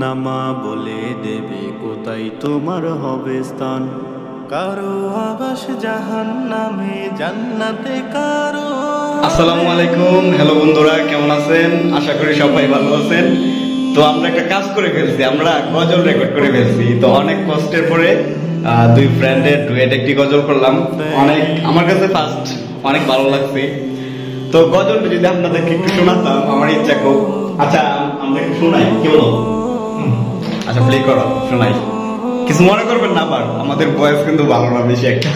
নামা বলে দেবে কোথায় তোমার হবে স্থান। কারো আবাস জাহান্নামে, জান্নাতে কারো। আসসালামু আলাইকুম। হ্যালো বন্ধুরা, কেমন আছেন? আশা করি সবাই ভালো আছেন। তো আমরা একটা কাজ করে ফেলছি, আমরা গজল রেকর্ড করে ফেলছি। তো অনেক কষ্টের পরে দুই ফ্রেন্ডের ডুয়েট একটি গজল করলাম। অনেক আমার কাছে ফার্স্ট অনেক ভালো লাগছে। তো গজলটা যদি আপনাদেরকে একটু শোনাতাম, আমার ইচ্ছা খুব। আচ্ছা, আমরা একটু শোনাই, কি বলো? আচ্ছা, প্লে করো, শোনাই। কিছু মনে করবেন না, আবার আমাদের ভয়েস কিন্তু ভালো না বেশি একটা।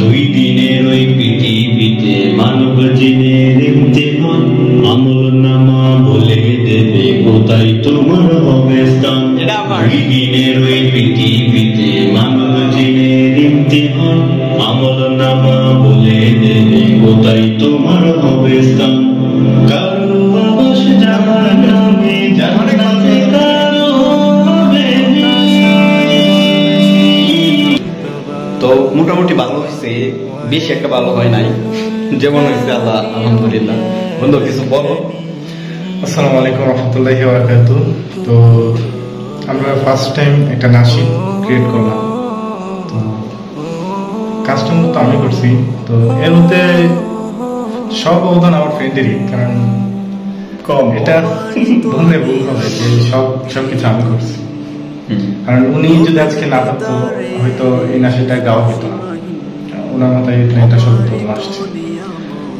দুই দিনের ওই পৃথিবীতে মানব জীবনের ইমতিহান, আমল নামা বলে দেবে কোথায় তোমার হবে স্থান। দুই দিনের ওই পৃথিবীতে মানব জীবনের ইমতিহান, আমল নামা বলে দেবে কোথায় তোমার হবে স্থান। কারো আবাস জাহান্নামে, জান্নাতে কারো হবে। তো মোটামুটি ভালো হয়েছে, বেশি একটা ভালো হয় নাই, যেমন হয়েছে আল্লাহ আলহামদুলিল্লাহ। বন্ধু কিছু বলো। আসসালামু আলাইকুম রহমতুল্লাহি ওয়া বারাকাতুহু। তো আমরা ফার্স্ট টাইম একটা নাশিদ ক্রিয়েট করলাম। তো কাজটা মূলত আমি করছি। তো এর মধ্যে সব অবদান আমার ফ্রেন্ডেরই, কারণ কম এটা বললে ভুল হবে যে সবকিছু আমি করছি। কারণ উনি যদি আজকে না থাকতো, হয়তো এই নাশিদটা গাওয়া হতো না। ওনার মাথায় এটা সর্বপ্রথম আসছে।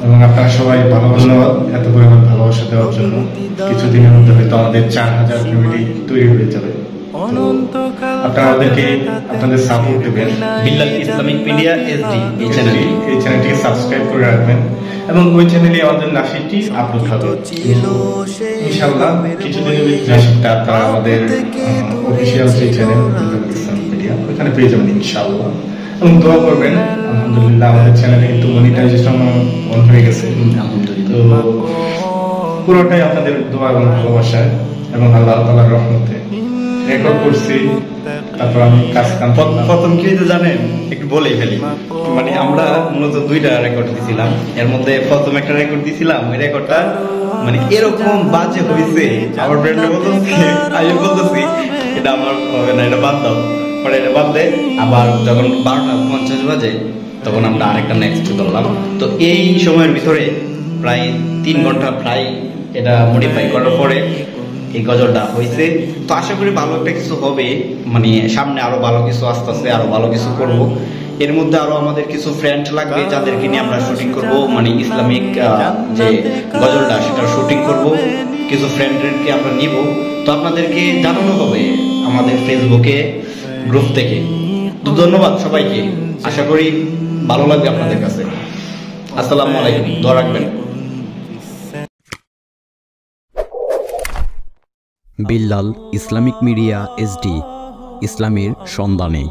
এবং আপনারা সবাই ধন্যবাদ এত পরিমাণ ভালোবাসা দেওয়ার জন্য। কিছুদিনের মধ্যে হয়তো আমাদের 4000 ফ্যামিলি তৈরি হয়ে যাবে। আপনারা আমাদেরকে আপনাদের সাপোর্ট দেবেন। বিল্লাল ইসলামিক মিডিয়া এসডি এই চ্যানেলটিকে সাবস্ক্রাইব করে রাখবেন এবং ওই চ্যানেলে আমাদের নাশিদটি আপলোড হবে ইনশাআল্লাহ। কিছুদিনের ভিতরে নাশিদটা আপনারা আমাদের অফিসিয়াল যে চ্যানেল বিল্লাল ইসলামিক মিডিয়া, ওখানে পেয়ে যাবেন ইনশাআল্লাহ। এবং দোয়া করবেন। আলহামদুলিল্লাহ আমাদের চ্যানেলে কিন্তু মনিটাইজেশন অন হয়ে গেছে। তো পুরোটাই আপনাদের দোয়া এবং ভালোবাসায় এবং আল্লাহ তাআলার রহমতে রেকর্ড করছি। তারপর আমি প্রথম কি হয়েছে জানেন, একটু বলেই ফেলি। মানে আমরা মূলত দুইটা রেকর্ড দিছিলাম, এর মধ্যে প্রথম একটা রেকর্ড দিছিলাম। ওই রেকর্ডটা মানে এরকম বাজে হয়েছে, আমার ফ্রেন্ডে বলতেছি, আমি বলতেছি এটা আমার হবে না, এটা বাদ দাও। পরে এটা বাদ দেয়। আবার যখন 12:50 বাজে তখন আমরা আরেকটা নেক্সট করলাম। তো এই সময়ের ভিতরে প্রায় 3 ঘন্টা প্রায় এটা মডিফাই করার পরে এই গজলটা হয়েছে। তো আশা করি ভালো একটা কিছু হবে, মানে সামনে আরো ভালো কিছু আস্তে আস্তে আরো ভালো কিছু করব। এর মধ্যে আরো আমাদের কিছু ফ্রেন্ড লাগবে যাদেরকে নিয়ে আমরা শুটিং করব, মানে ইসলামিক যে গজলটা সেটা শুটিং করব। কিছু ফ্রেন্ডদেরকে আমরা নিব। তো আপনাদেরকে জানানো হবে আমাদের ফেসবুকে গ্রুপ থেকে। তো ধন্যবাদ সবাইকে, আশা করি ভালো লাগবে আপনাদের কাছে। আসসালামু আলাইকুম, দোয়া রাখবেন। বিল্লাল ইসলামিক মিডিয়া এসডি, ইসলামের সন্ধানে।